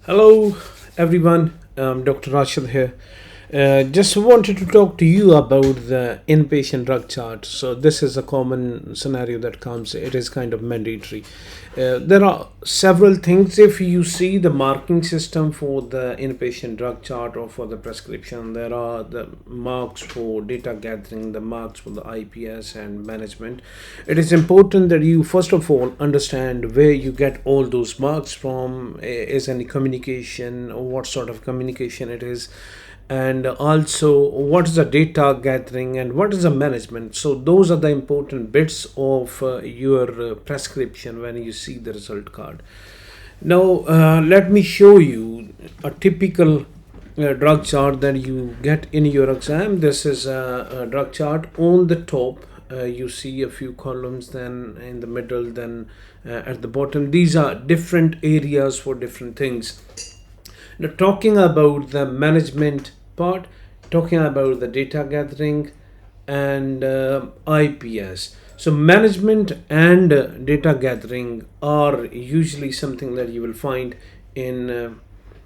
Hello, everyone. Dr. Rashid here. Just wanted to talk to you about the inpatient drug chart. So this is a common scenario that comes. It is kind of mandatory. There are several things. If you see the marking system for the inpatient drug chart or for the prescription, there are the marks for data gathering, the marks for the IPS and management. It is important that you first of all understand where you get all those marks from. Is any communication, or what sort of communication it is, and also what is the data gathering and what is the management. So those are the important bits of your prescription when you see the result card. Now let me show you a typical drug chart that you get in your exam. This is a drug chart. On the top you see a few columns, then in the middle, then at the bottom. These are different areas for different things. Now, talking about the management part, talking about the data gathering and IPS. So, management and data gathering are usually something that you will find in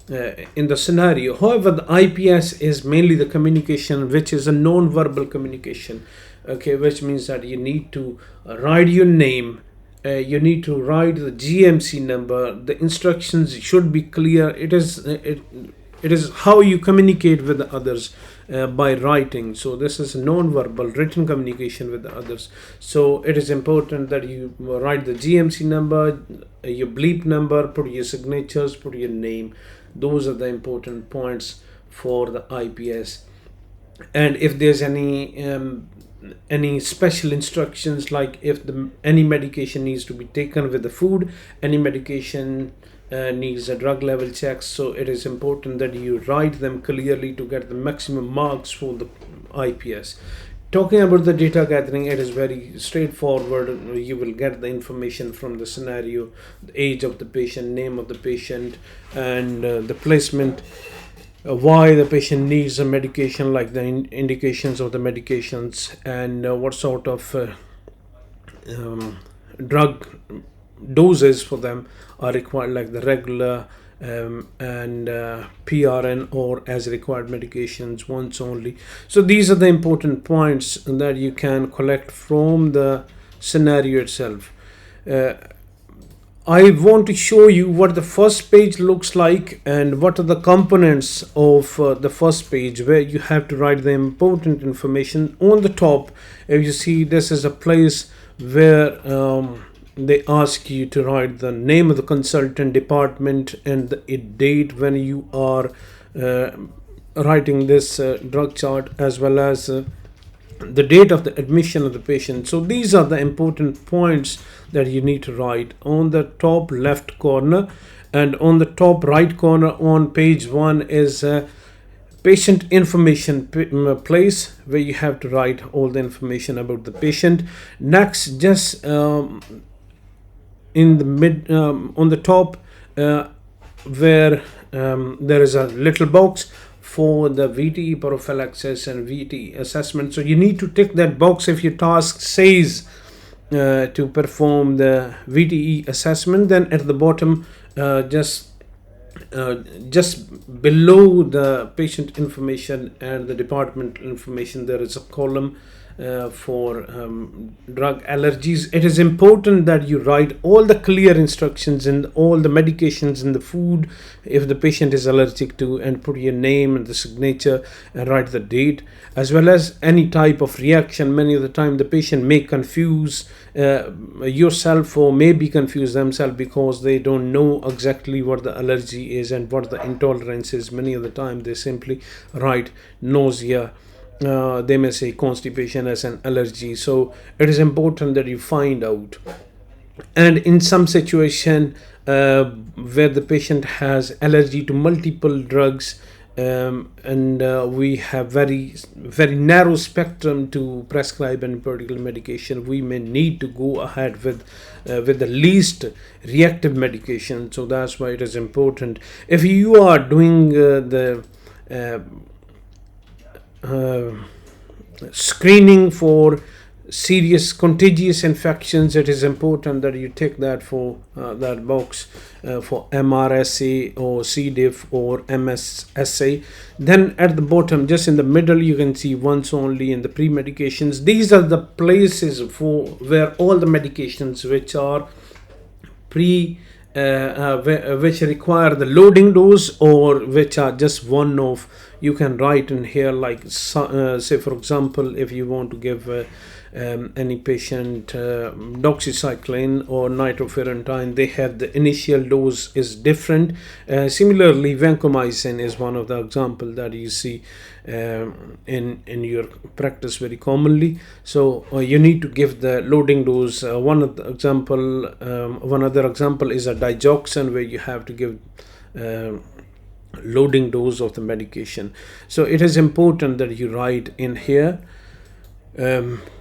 the scenario. However, the IPS is mainly the communication, which is a non-verbal communication. Okay, which means that you need to write your name, you need to write the GMC number. The instructions should be clear. It is how you communicate with the others by writing. So this is non-verbal written communication with the others. So it is important that you write the GMC number, your bleep number, put your signatures, put your name. Those are the important points for the IPS. And if there's any special instructions, like if any medication needs to be taken with the food, any medication needs a drug level check, so it is important that you write them clearly to get the maximum marks for the IPS. Talking about the data gathering, it is very straightforward. You will get the information from the scenario, the age of the patient, name of the patient, and the placement, why the patient needs a medication, like the indications of the medications, and what sort of drug doses for them are required, like the regular and PRN or as required medications once only. So these are the important points that you can collect from the scenario itself. I want to show you what the first page looks like and what are the components of the first page, where you have to write the important information. On the top, if you see, this is a place where they ask you to write the name of the consultant, department, and the date when you are writing this drug chart, as well as the date of the admission of the patient. So these are the important points that you need to write on the top left corner, and on the top right corner on page 1 is patient information place, where you have to write all the information about the patient. Next, just in the mid on the top, where there is a little box for the VTE prophylaxis and VTE assessment. So you need to tick that box if your task says to perform the VTE assessment. Then at the bottom, just below the patient information and the department information, there is a column for drug allergies. It is important that you write all the clear instructions and all the medications in the food if the patient is allergic to, and put your name and the signature and write the date, as well as any type of reaction. Many of the time the patient may confuse yourself, or maybe confuse themselves, because they don't know exactly what the allergy is and what the intolerance is. Many of the time they simply write nausea, they may say constipation as an allergy. So it is important that you find out. And in some situation where the patient has allergy to multiple drugs, and we have very narrow spectrum to prescribe any particular medication, we may need to go ahead with the least reactive medication. So that's why it is important, if you are doing the screening for serious contagious infections, it is important that you take that for that box for MRSA or C. diff or MSSA. Then at the bottom, just in the middle, you can see once only in the pre-medications. These are the places for where all the medications which are which require the loading dose or which are just one of, you can write in here, like say for example, if you want to give any patient doxycycline or nitrofurantoin, they have the initial dose is different. Similarly, vancomycin is one of the example that you see in your practice very commonly. So you need to give the loading dose. One other example is a digoxin, where you have to give loading dose of the medication. So it is important that you write in here.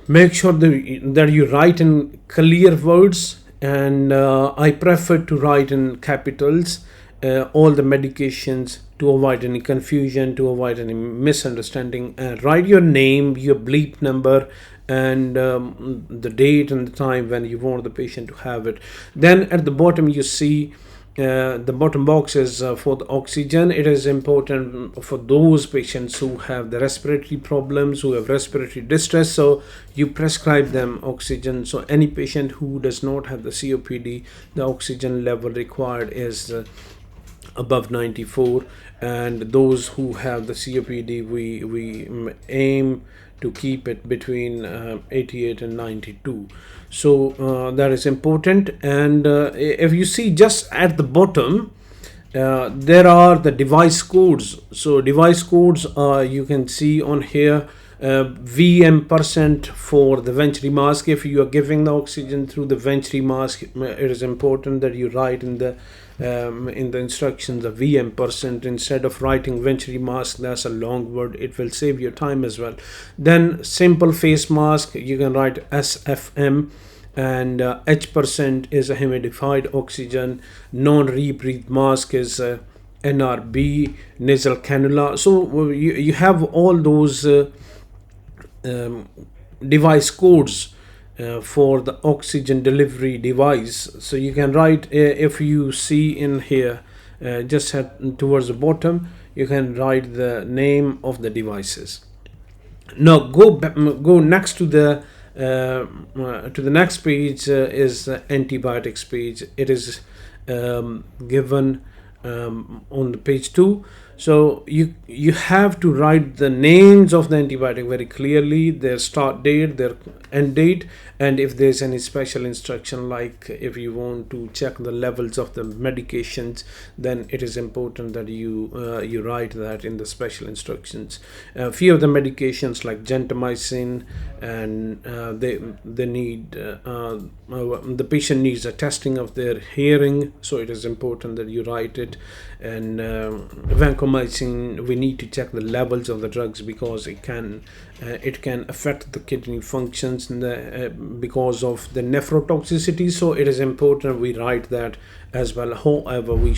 Make sure that you write in clear words, and I prefer to write in capitals all the medications to avoid any confusion, to avoid any misunderstanding. Write your name, your bleep number, and the date and the time when you want the patient to have it. Then at the bottom you see the bottom box is for the oxygen. It is important for those patients who have the respiratory problems, who have respiratory distress, so you prescribe them oxygen. So any patient who does not have the COPD, the oxygen level required is above 94, and those who have the COPD, we aim to keep it between 88 and 92. So that is important. And if you see just at the bottom, there are the device codes. So device codes you can see on here, VM% for the venturi mask. If you are giving the oxygen through the venturi mask, it is important that you write in the instructions the VM% instead of writing venturi mask. That's a long word, it will save your time as well. Then simple face mask, you can write SFM, and H% is a humidified oxygen. Non-rebreathe mask is NRB, nasal cannula. So you have all those device codes for the oxygen delivery device. So you can write, if you see in here, just head towards the bottom, you can write the name of the devices. Now go next to the next page is the antibiotics page. It is given on the page 2. So you have to write the names of the antibiotic very clearly, their start date, their end date, and if there's any special instruction, like if you want to check the levels of the medications, then it is important that you write that in the special instructions. A few of the medications like gentamicin, and they need the patient needs a testing of their hearing, so it is important that you write it. And vancomycin, we need to check the levels of the drugs because it can affect the kidney functions because of the nephrotoxicity. So it is important we write that as well. However, we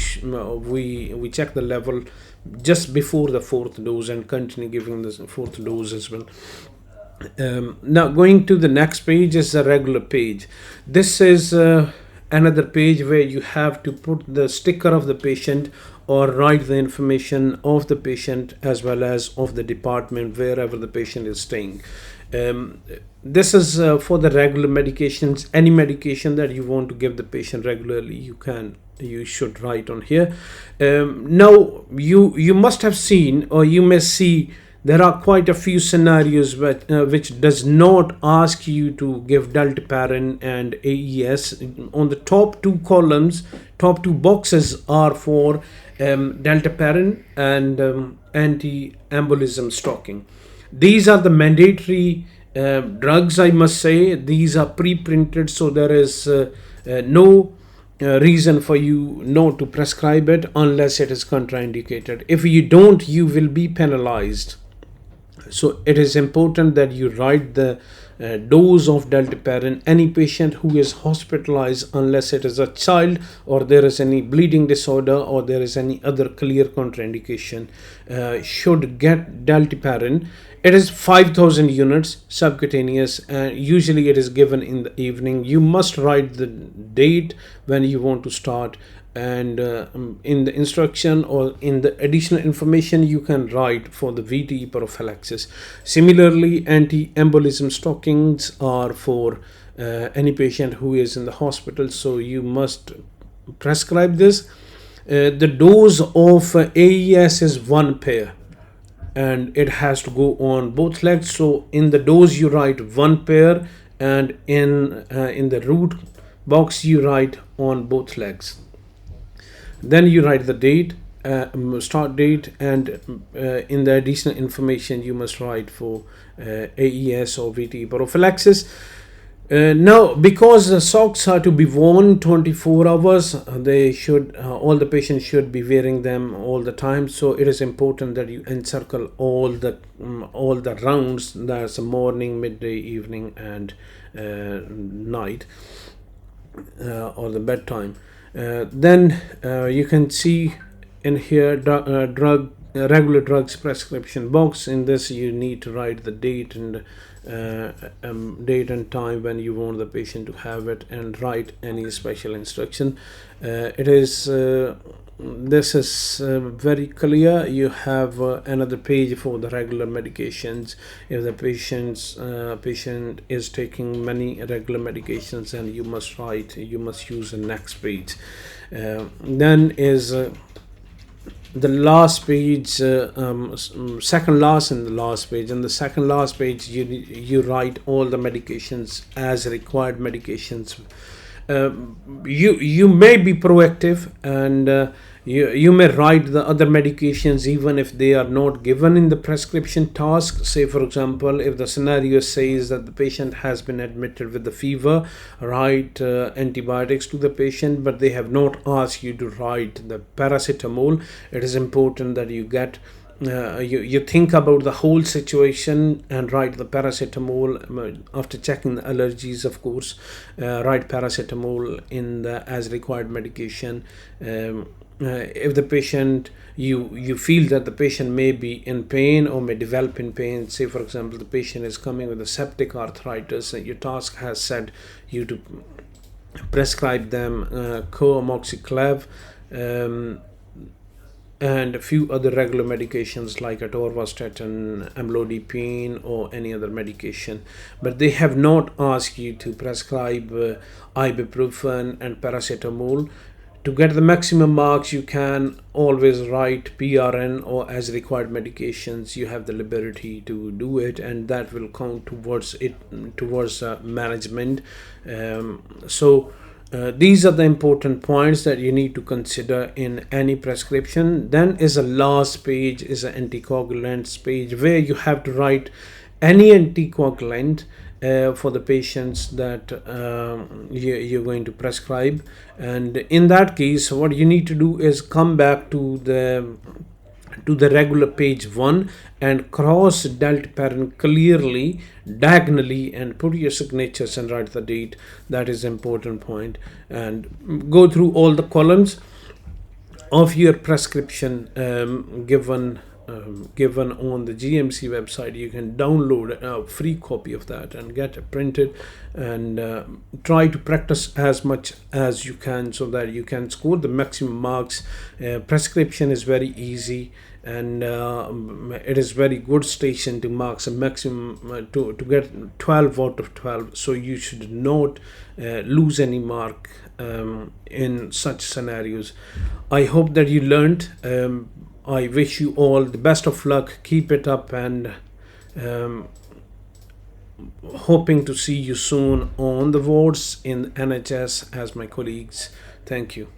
check the level just before the 4th dose and continue giving the 4th dose as well. Now going to the next page is the regular page. This is another page where you have to put the sticker of the patient or write the information of the patient as well as of the department wherever the patient is staying. This is for the regular medications. Any medication that you want to give the patient regularly, you should write on here. Now you must have seen, or you may see, there are quite a few scenarios which does not ask you to give dalteparin and AES. On the top 2 columns, top 2 boxes are for dalteparin and anti-embolism stocking. These are the mandatory drugs, I must say. These are pre-printed, so there is no reason for you not to prescribe it unless it is contraindicated. If you don't, you will be penalized. So it is important that you write the dose of dalteparin. Any patient who is hospitalized, unless it is a child or there is any bleeding disorder or there is any other clear contraindication, should get dalteparin. It is 5,000 units subcutaneous, and usually it is given in the evening. You must write the date when you want to start, and in the instruction or in the additional information you can write for the VTE prophylaxis. Similarly, anti-embolism stockings are for any patient who is in the hospital, so you must prescribe this. The dose of AES is 1 pair, and it has to go on both legs. So in the dose you write 1 pair, and in the root box you write on both legs. Then you write the date, start date, and in the additional information you must write for AES or VTE prophylaxis. Now, because the socks are to be worn 24 hours, they should all the patients should be wearing them all the time. So it is important that you encircle all the rounds. That's morning, midday, evening, and night, or the bedtime. Then you can see in here regular drugs prescription box. In this you need to write the date and time when you want the patient to have it, and write any special instruction. This is very clear. You have another page for the regular medications. If the patient is taking many regular medications, and you must use the next page. Then is the last page, second last and the last page. In the second last page you write all the medications as required medications. You may be proactive, and you may write the other medications even if they are not given in the prescription task. Say for example, if the scenario says that the patient has been admitted with the fever, write antibiotics to the patient, but they have not asked you to write the paracetamol. It is important that you get you think about the whole situation and write the paracetamol after checking the allergies, of course. Write paracetamol in the as required medication. If the patient, you feel that the patient may be in pain or may develop in pain, say for example the patient is coming with a septic arthritis, and your task has said you to prescribe them co-amoxiclav, and a few other regular medications like atorvastatin, amlodipine, or any other medication, but they have not asked you to prescribe ibuprofen and paracetamol. To get the maximum marks, you can always write PRN or as required medications. You have the liberty to do it, and that will count towards management. These are the important points that you need to consider in any prescription. Then is a last page, is an anticoagulants page, where you have to write any anticoagulant for the patients that you're going to prescribe. And in that case, what you need to do is come back to the regular page 1 and cross dalteparin clearly diagonally and put your signatures and write the date. That is important point. And go through all the columns of your prescription given on the GMC website. You can download a free copy of that and get it printed, and try to practice as much as you can so that you can score the maximum marks. Prescription is very easy, and it is very good station to marks a maximum to get 12 out of 12. So you should not lose any mark in such scenarios. I hope that you learned. I wish you all the best of luck. Keep it up, and hoping to see you soon on the wards in NHS as my colleagues. Thank you.